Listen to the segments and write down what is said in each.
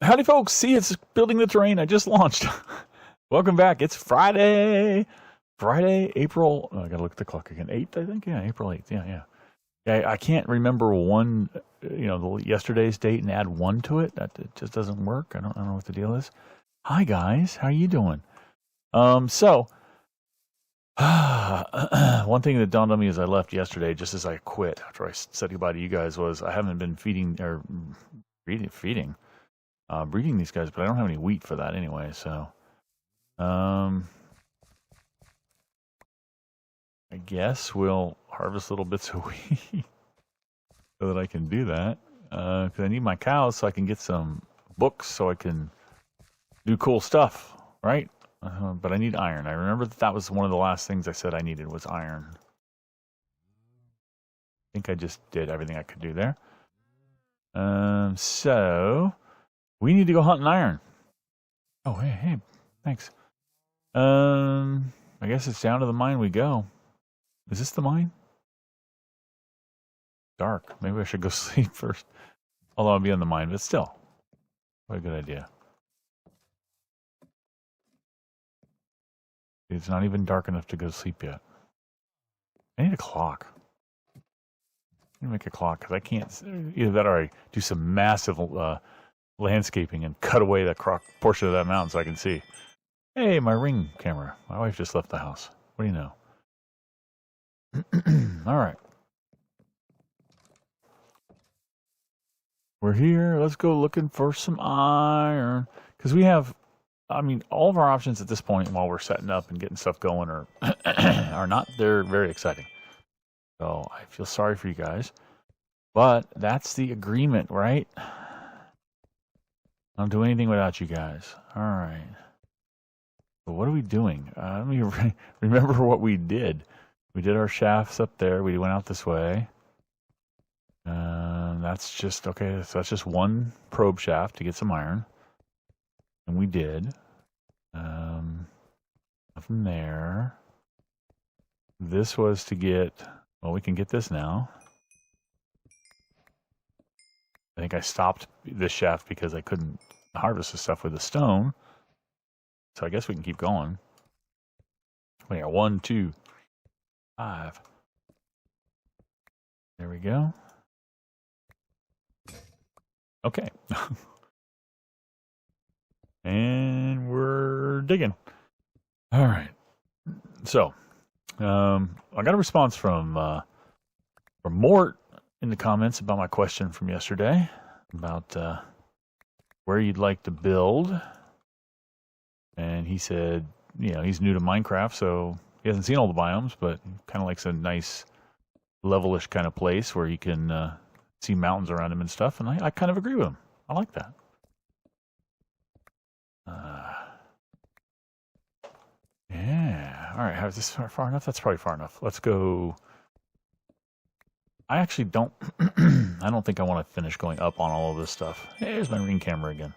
Howdy, folks. See, it's building the terrain. I just launched. Welcome back. It's Friday. Friday, April. Oh, I gotta look at the clock again. 8th, I think. Yeah, April 8th. Yeah. I can't remember yesterday's date and add one to it. It just doesn't work. I don't know what the deal is. Hi, guys. How you doing? So one thing that dawned on me as I left yesterday, just as I quit after I said goodbye to you guys, was I haven't been feeding breeding these guys, but I don't have any wheat for that anyway. So, I guess we'll harvest little bits of wheat so that I can do that. Because I need my cows so I can get some books so I can do cool stuff, right? But I need iron. I remember that was one of the last things I said I needed was iron. I think I just did everything I could do there. So we need to go hunting iron. Oh, hey, thanks. I guess it's down to the mine we go. Is this the mine? Dark. Maybe I should go sleep first. Although I'll be on the mine, but still. What a good idea. It's not even dark enough to go to sleep yet. I need a clock. I need to make a clock because I can't. Either that or I do some massive landscaping and cut away that portion of that mountain so I can see. Hey, my Ring camera. My wife just left the house. What do you know? All right. We're here. Let's go looking for some iron. Because we have, all of our options at this point while we're setting up and getting stuff going are not, they're very exciting. So I feel sorry for you guys. But that's the agreement, right? I don't do anything without you guys. All right. So what are we doing? Let me remember what we did. We did our shafts up there. We went out this way. That's just, okay, so that's just one probe shaft to get some iron. And we did. From there. This was to get, well, we can get this now. I think I stopped this shaft because I couldn't harvest the stuff with the stone. So I guess we can keep going. We got 1, 2, 5. There we go. Okay. And we're digging. All right. So, I got a response from Mort in the comments about my question from yesterday about where you'd like to build. And he said, he's new to Minecraft, so he hasn't seen all the biomes, but kind of likes a nice levelish kind of place where you can see mountains around him and stuff. And I kind of agree with him. I like that. Yeah. All right. Is this far enough? That's probably far enough. Let's go. I actually don't. I don't think I want to finish going up on all of this stuff. Hey, there's my Ring camera again.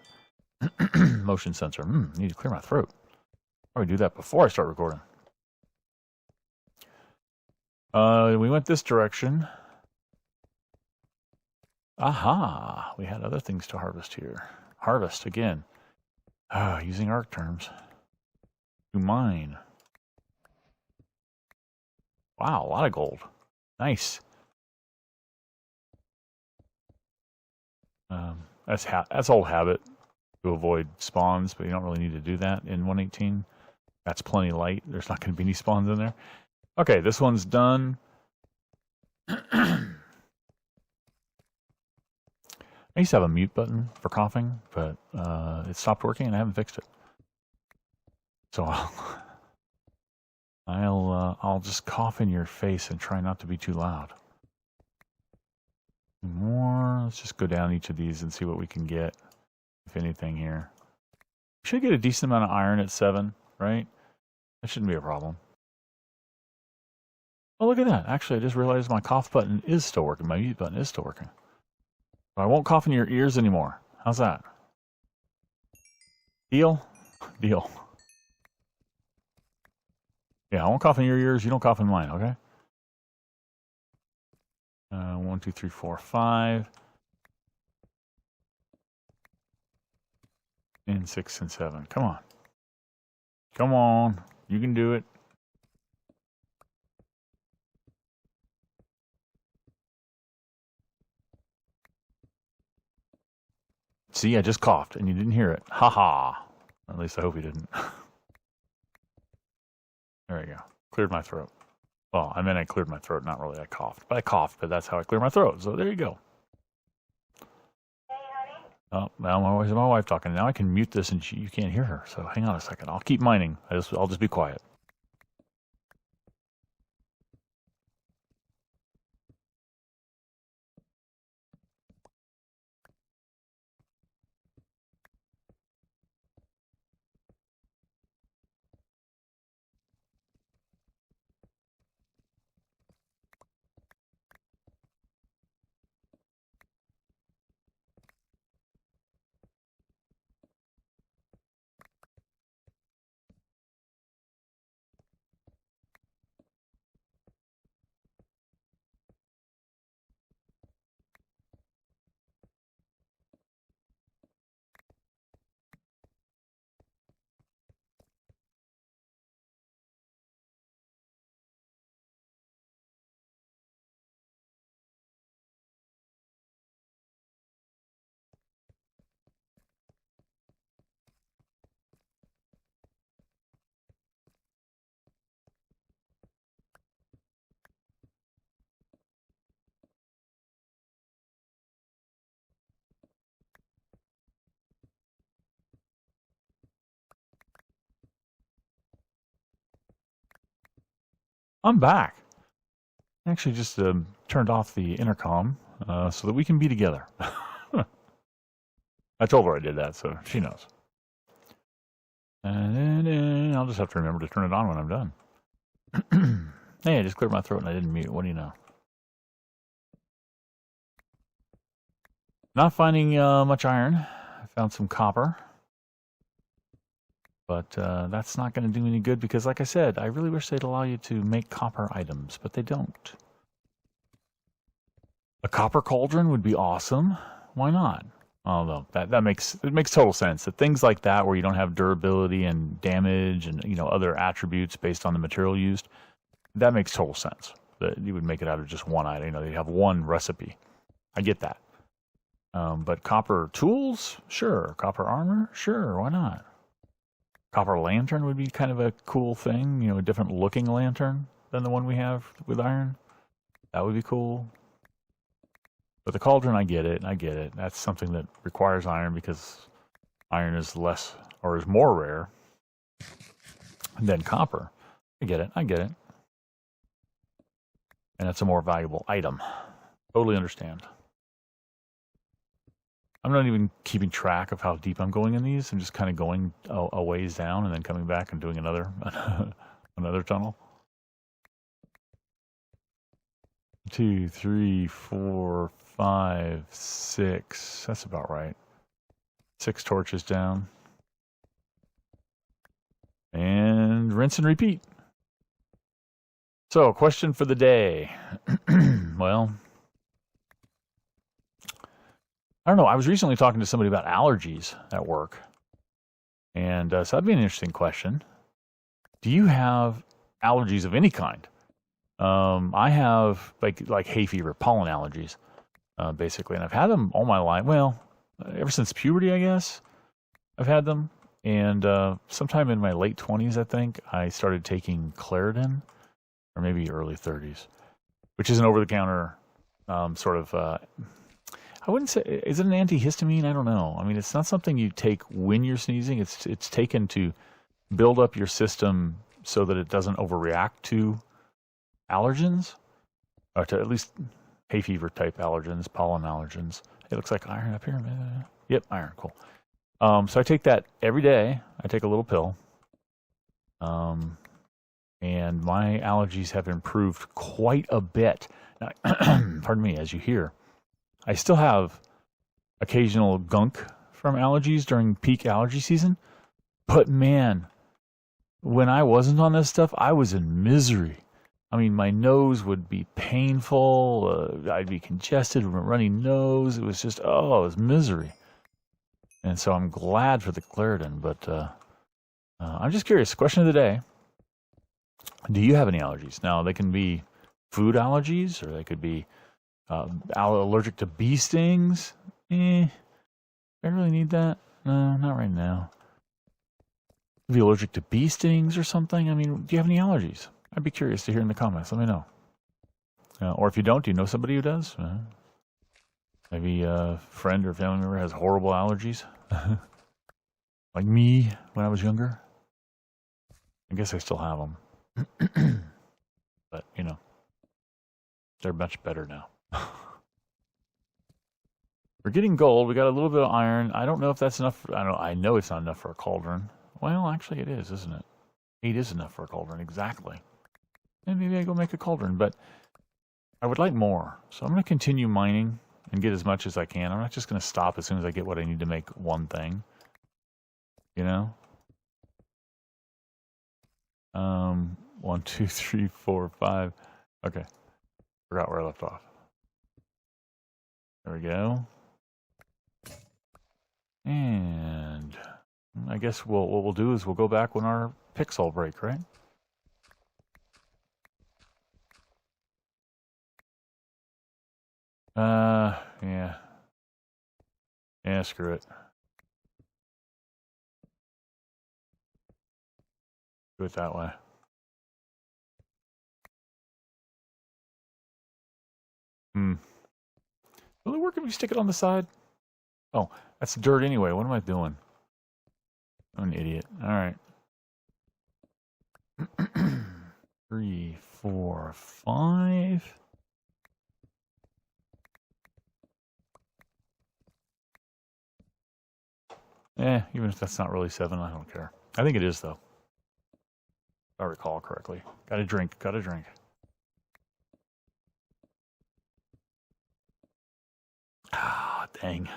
Motion sensor. Need to clear my throat. Probably do that before I start recording. We went this direction. Aha! We had other things to harvest here. Harvest again. Using ARC terms. To mine. Wow, a lot of gold. Nice. That's old habit to avoid spawns, but you don't really need to do that in 118. That's plenty light. There's not going to be any spawns in there. Okay, this one's done. I used to have a mute button for coughing, but it stopped working and I haven't fixed it. So I'll just cough in your face and try not to be too loud. More. Let's just go down each of these and see what we can get, if anything here. We should get a decent amount of iron at 7, right? That shouldn't be a problem. Oh, look at that. Actually, I just realized my cough button is still working. My mute button is still working. I won't cough in your ears anymore. How's that? Deal? Deal. Yeah, I won't cough in your ears. You don't cough in mine, okay? 1, 2, 3, 4, 5. And 6 and 7. Come on. Come on. You can do it. See, I just coughed and you didn't hear it. Ha ha. At least I hope you didn't. There we go. Cleared my throat. Well, I meant I cleared my throat, not really I coughed. But I coughed, but that's how I clear my throat. So there you go. Hey, honey. Oh, now my wife talking. Now I can mute this and you can't hear her. So hang on a second. I'll keep mining. I'll just be quiet. I'm back. I actually just turned off the intercom so that we can be together. I told her I did that, so she knows. And then I'll just have to remember to turn it on when I'm done. Hey, I just cleared my throat and I didn't mute. What do you know? Not finding much iron. I found some copper. But that's not going to do any good because, like I said, I really wish they'd allow you to make copper items, but they don't. A copper cauldron would be awesome. Why not? Although that makes total sense. That things like that, where you don't have durability and damage and other attributes based on the material used, that makes total sense. That you would make it out of just one item. You'd have one recipe. I get that. But copper tools, sure. Copper armor, sure. Why not? Copper lantern would be kind of a cool thing, a different looking lantern than the one we have with iron. That would be cool. But the cauldron, I get it. That's something that requires iron because iron is less or is more rare than copper. I get it. And it's a more valuable item. Totally understand. I'm not even keeping track of how deep I'm going in these. I'm just kind of going a ways down and then coming back and doing another tunnel. 2, 3, 4, 5, 6. That's about right. 6 torches down. And rinse and repeat. So, question for the day. Well, I don't know. I was recently talking to somebody about allergies at work. And so that'd be an interesting question. Do you have allergies of any kind? I have like hay fever, pollen allergies, basically. And I've had them all my life. Well, ever since puberty, I guess, I've had them. And sometime in my late 20s, I think, I started taking Claritin, or maybe early 30s, which is an over-the-counter sort of... I wouldn't say, is it an antihistamine? I don't know. I mean, it's not something you take when you're sneezing. It's taken to build up your system so that it doesn't overreact to allergens, or to at least hay fever type allergens, pollen allergens. It looks like iron up here. Yep, iron, cool. So I take that every day. I take a little pill. And my allergies have improved quite a bit. Now, pardon me, as you hear. I still have occasional gunk from allergies during peak allergy season. But man, when I wasn't on this stuff, I was in misery. I mean, my nose would be painful. I'd be congested, runny nose. It was just, it was misery. And so I'm glad for the Claritin, but I'm just curious. Question of the day. Do you have any allergies? Now, they can be food allergies, or they could be allergic to bee stings. I really need that? No, not right now. Be allergic to bee stings or something? I mean, do you have any allergies? I'd be curious to hear in the comments. Let me know. Or if you don't, do you know somebody who does? Maybe a friend or family member has horrible allergies? Like me when I was younger? I guess I still have them. But, you know, they're much better now. We're getting gold. We got a little bit of iron. I don't know if that's enough. I know it's not enough for a cauldron. Well, actually it is, isn't it? 8 is enough for a cauldron, exactly. And maybe I go make a cauldron, but I would like more. So I'm going to continue mining and get as much as I can. I'm not just going to stop as soon as I get what I need to make one thing. You know? 1, 2, 3, 4, 5. Okay. Forgot where I left off. There we go. And I guess what we'll do is we'll go back when our picks all break, right? Yeah. Yeah, screw it. Do it that way. Will it work if you stick it on the side? Oh, that's dirt anyway. What am I doing? I'm an idiot. All right. 3, 4, 5. Even if that's not really 7, I don't care. I think it is, though. If I recall correctly. Got a drink. Got a drink. Ah, dang.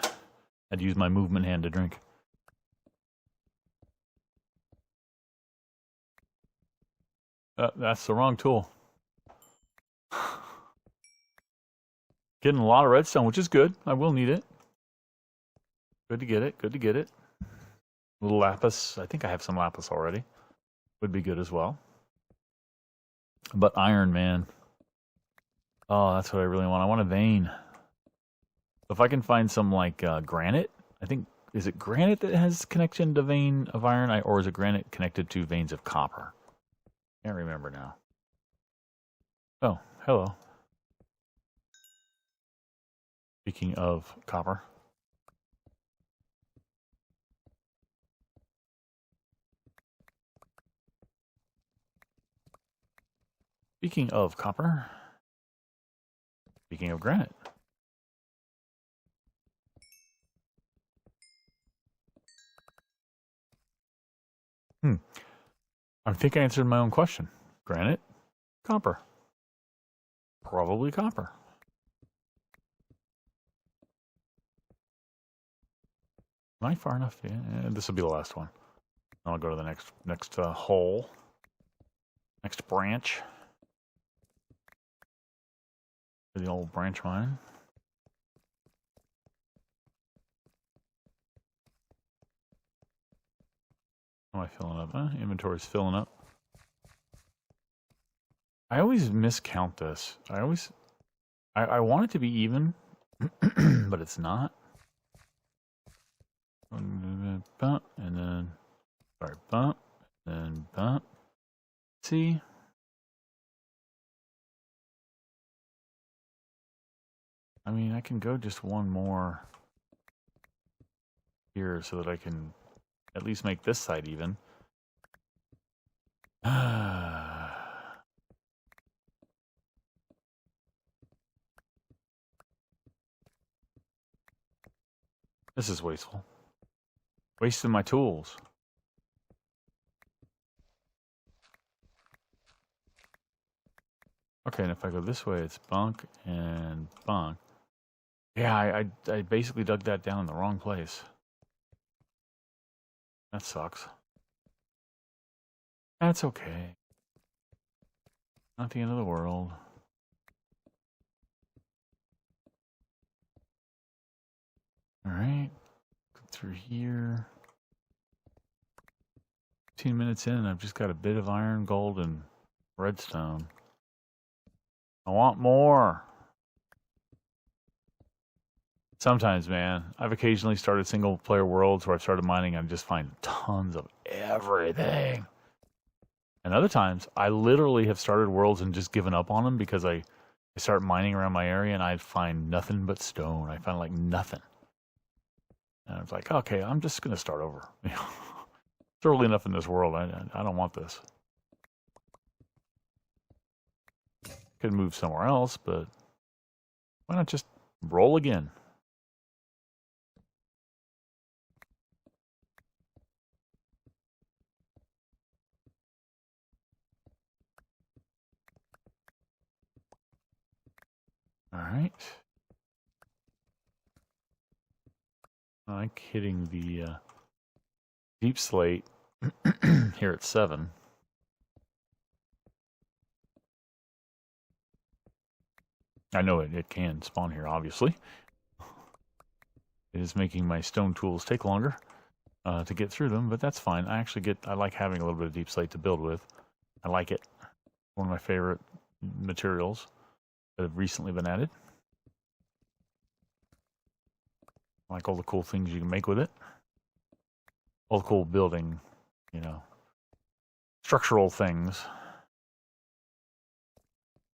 I'd use my movement hand to drink. That's the wrong tool. Getting a lot of redstone, which is good. I will need it. Good to get it. Good to get it. A little lapis. I think I have some lapis already. Would be good as well. But iron, man. Oh, that's what I really want. I want a vein. If I can find some, like, granite, I think, is it granite that has connection to vein of iron, or is it granite connected to veins of copper? Can't remember now. Oh, hello. Speaking of copper. Speaking of copper. Speaking of granite. I think I answered my own question. Granite, copper. Probably copper. Am I far enough? Yeah, this will be the last one. I'll go to the next hole. Next branch. The old branch mine. How am I filling up? Inventory's filling up. I always miscount this. I want it to be even, but it's not. Bump, and then, sorry, bump, and then bump. See? I mean, I can go just one more here so that I can at least make this side even. This is wasteful. Wasting my tools. Okay, and if I go this way, it's bunk and bunk. Yeah, I basically dug that down in the wrong place. That sucks. That's okay. Not the end of the world. Alright. through here. 15 minutes in, and I've just got a bit of iron, gold, and redstone. I want more. Sometimes, man, I've occasionally started single-player worlds where I've started mining and I just find tons of everything. And other times, I literally have started worlds and just given up on them because I start mining around my area and I find nothing but stone. I find like nothing. And I was like, okay, I'm just going to start over. It's early enough in this world. I don't want this. Could move somewhere else, but why not just roll again? All right. I like hitting the deep slate here at 7. I know it can spawn here, obviously. It is making my stone tools take longer to get through them, but that's fine. I like having a little bit of deep slate to build with. I like it. One of my favorite materials that have recently been added. I like all the cool things you can make with it. All the cool building, structural things.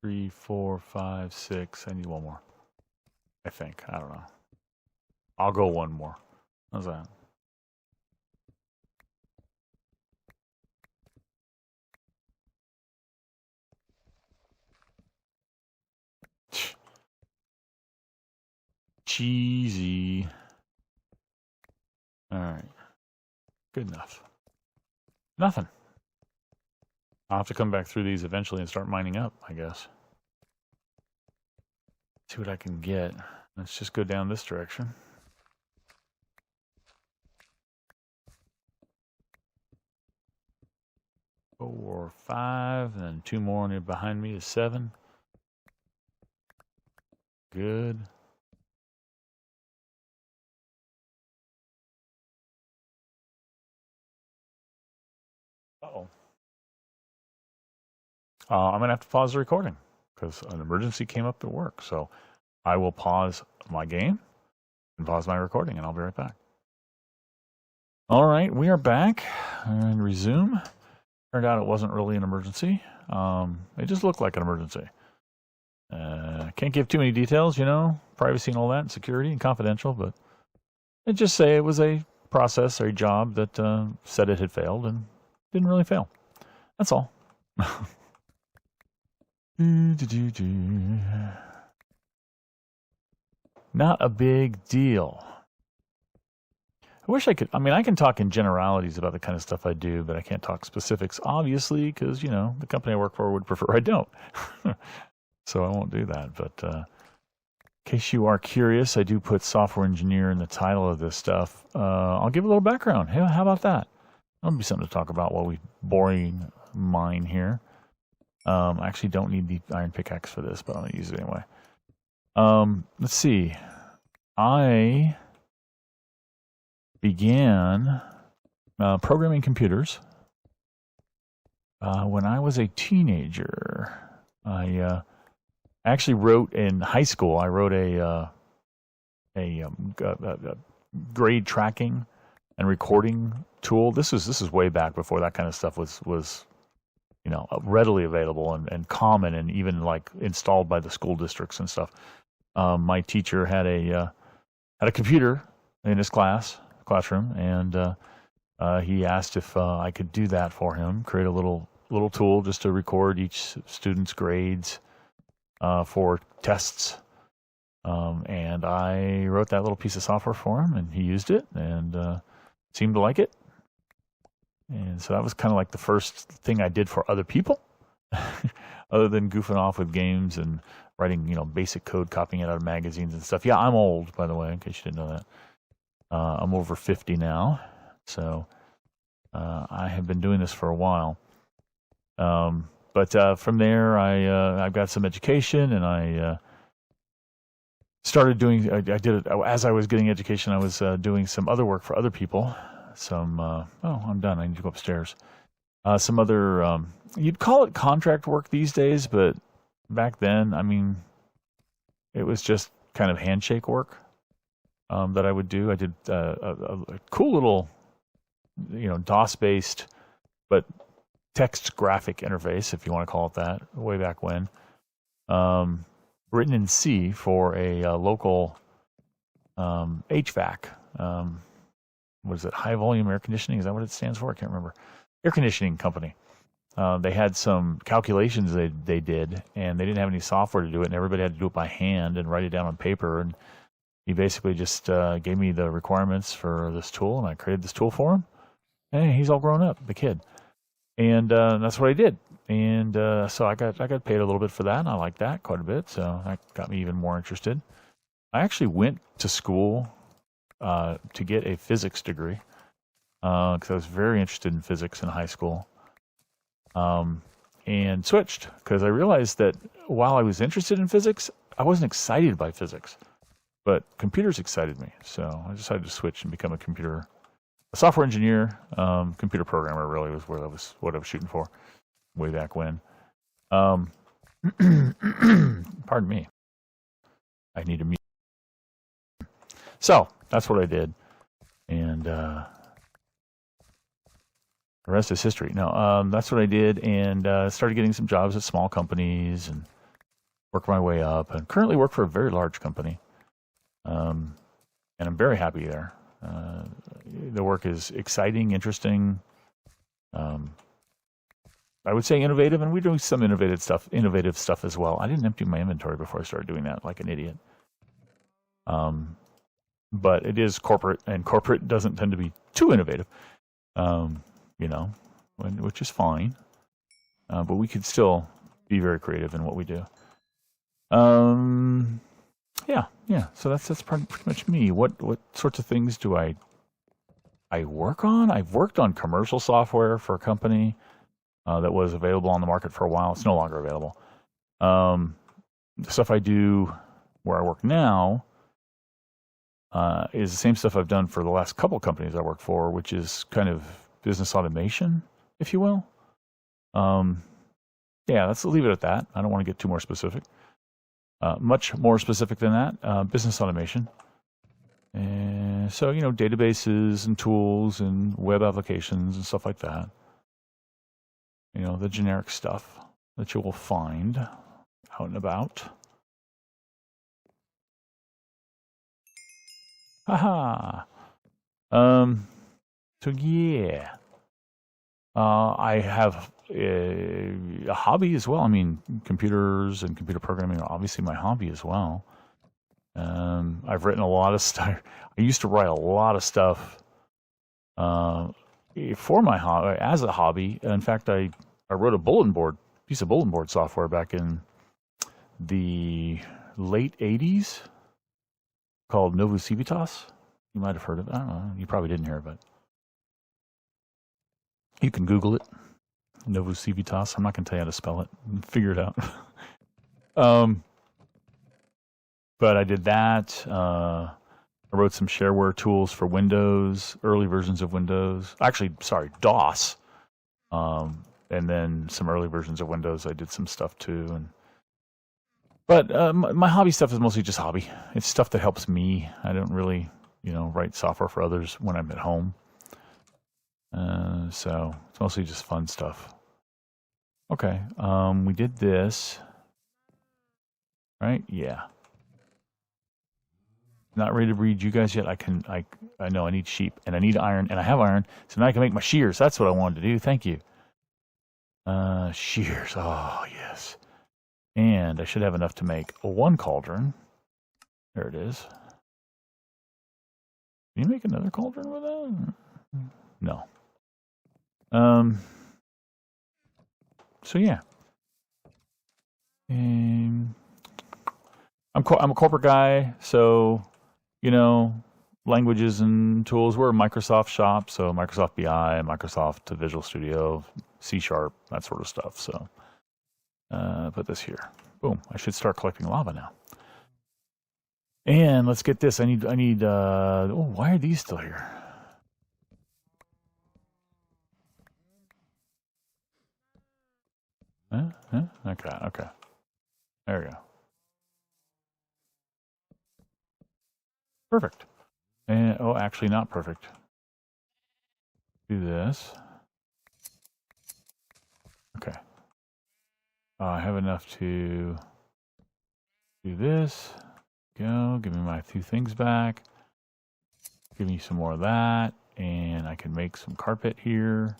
3, 4, 5, 6. I need one more. I think. I don't know. I'll go one more. How's that? Cheesy. All right. Good enough. Nothing. I'll have to come back through these eventually and start mining up, I guess. See what I can get. Let's just go down this direction. Four, 5, and then 2 more behind me is 7. Good. Uh-oh. I'm going to have to pause the recording because an emergency came up at work. So I will pause my game and pause my recording, and I'll be right back. All right, we are back and resume. Turned out it wasn't really an emergency. It just looked like an emergency. Can't give too many details, privacy and all that, and security and confidential, but it just say it was a process or a job that said it had failed and didn't really fail. That's all. Not a big deal. I wish I could. I mean, I can talk in generalities about the kind of stuff I do, but I can't talk specifics, obviously, because, the company I work for would prefer I don't. So I won't do that. But in case you are curious, I do put software engineer in the title of this stuff. I'll give a little background. Hey, how about that? That'll be something to talk about while we boring mine here. I actually don't need the iron pickaxe for this, but I'm going to use it anyway. Let's see. I began programming computers when I was a teenager. I actually wrote in high school. I wrote a grade tracking and recording tool. This is way back before that kind of stuff was readily available and common and even like installed by the school districts and stuff. My teacher had a computer in his classroom, and he asked if I could do that for him, create a little tool just to record each student's grades for tests. And I wrote that little piece of software for him, and he used it and seemed to like it. And so that was kind of like the first thing I did for other people, other than goofing off with games and writing, basic code, copying it out of magazines and stuff. Yeah, I'm old, by the way, in case you didn't know that. I'm over 50 now, so I have been doing this for a while. But from there, I got some education, and I started doing. I did it as I was getting education. I was doing some other work for other people. Some. Oh, I'm done. I need to go upstairs. Some other. You'd call it contract work these days, but back then, I mean, it was just kind of handshake work that I would do. I did a cool little, DOS-based, but text graphic interface, if you want to call it that, way back when. Written in C for a local HVAC. What is it? High volume air conditioning? Is that what it stands for? I can't remember. Air conditioning company. They had some calculations they did, and they didn't have any software to do it, and everybody had to do it by hand and write it down on paper. And he basically just gave me the requirements for this tool, and I created this tool for him. And he's all grown up, the kid. And that's what I did. And so I got paid a little bit for that, and I liked that quite a bit. So that got me even more interested. I actually went to school to get a physics degree because I was very interested in physics in high school. And switched because I realized that while I was interested in physics, I wasn't excited by physics, but computers excited me. So I decided to switch and become a software engineer, computer programmer. Really was what I was shooting for, way back when. Pardon me. I need a mute. So that's what I did, and the rest is history. No, that's what I did, and started getting some jobs at small companies and worked my way up, and currently work for a very large company. And I'm very happy there. The work is exciting, interesting. I would say innovative, and we're doing some innovative stuff as well. I didn't empty my inventory before I started doing that, like an idiot. But it is corporate, and corporate doesn't tend to be too innovative. Which is fine. But we could still be very creative in what we do. Yeah. So that's pretty much me. What sorts of things do I work on? I've worked on commercial software for a company that was available on the market for a while. It's no longer available. The stuff I do where I work now is the same stuff I've done for the last couple companies I worked for, which is kind of business automation, if you will. Let's leave it at that. I don't want to get too more specific. Much more specific than that, business automation. And so, databases and tools and web applications and stuff like that. The generic stuff that you will find out and about. Haha. So yeah. I have a hobby as well. I mean, computers and computer programming are obviously my hobby as well. I've written a lot of stuff. I used to write a lot of stuff for my hobby, as a hobby. In fact, I wrote a piece of bulletin board software back in the late 80s called Novu Civitas. You might have heard of it. I don't know. You probably didn't hear of it. You can Google it. Novu Civitas. I'm not going to tell you how to spell it. Figure it out. But I did that. I wrote some shareware tools for Windows, early versions of Windows. Actually, sorry, DOS. And then some early versions of Windows. I did some stuff too. But my hobby stuff is mostly just hobby. It's stuff that helps me. I don't really, write software for others when I'm at home. So it's mostly just fun stuff. Okay, we did this, right? Yeah. Not ready to breed you guys yet. I know I need sheep and I need iron and I have iron, so now I can make my shears. That's what I wanted to do. Thank you. Shears. Oh yes. And I should have enough to make one cauldron. There it is. Can you make another cauldron with that? No. So yeah. I'm a corporate guy, so languages and tools. We're a Microsoft shop, so Microsoft BI, Microsoft Visual Studio, C#, that sort of stuff. So put this here. Boom. I should start collecting lava now. And let's get this. I need, oh, why are these still here? Okay. There we go. Perfect. And, oh, actually not perfect. Do this. Okay. I have enough to do this. Go. Give me my 2 things back. Give me some more of that. And I can make some carpet here.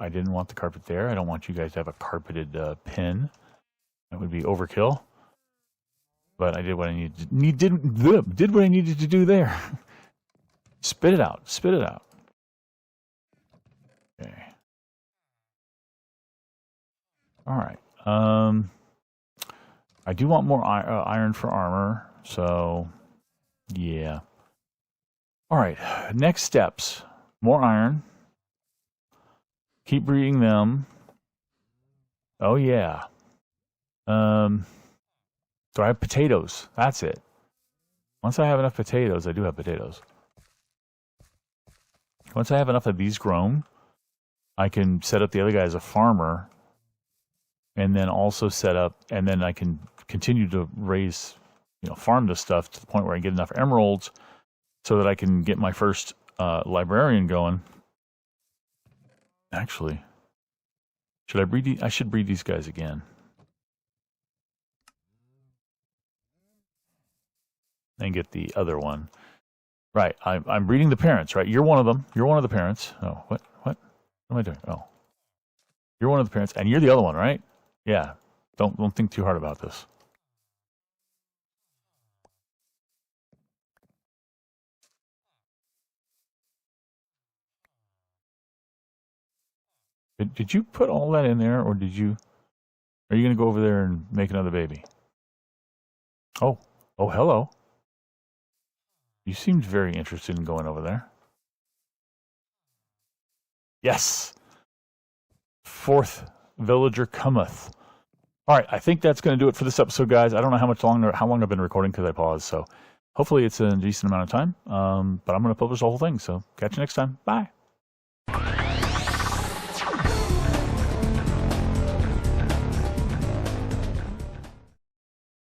I didn't want the carpet there. I don't want you guys to have a carpeted pin. That would be overkill. But I did what I needed to, did what I needed to do there. Spit it out. Spit it out. Okay. All right. I do want more iron for armor, so yeah. All right. Next steps. More iron. Keep breeding them. Oh yeah. Do I have potatoes? That's it. Once I have enough potatoes, I do have potatoes. Once I have enough of these grown, I can set up the other guy as a farmer, and then also set up, and then I can continue to raise, farm this stuff to the point where I get enough emeralds so that I can get my first librarian going. Actually, should I breed? I should breed these guys again. And get the other one. Right, I'm breeding the parents, right? You're one of them. You're one of the parents. Oh, what? What am I doing? Oh. You're one of the parents, and you're the other one, right? Yeah. Don't think too hard about this. Did you put all that in there, or are you going to go over there and make another baby? Oh, hello. You seemed very interested in going over there. Yes. 4th villager cometh. All right, I think that's going to do it for this episode, guys. I don't know how long I've been recording because I paused, so hopefully it's a decent amount of time. But I'm going to publish the whole thing, so catch you next time. Bye.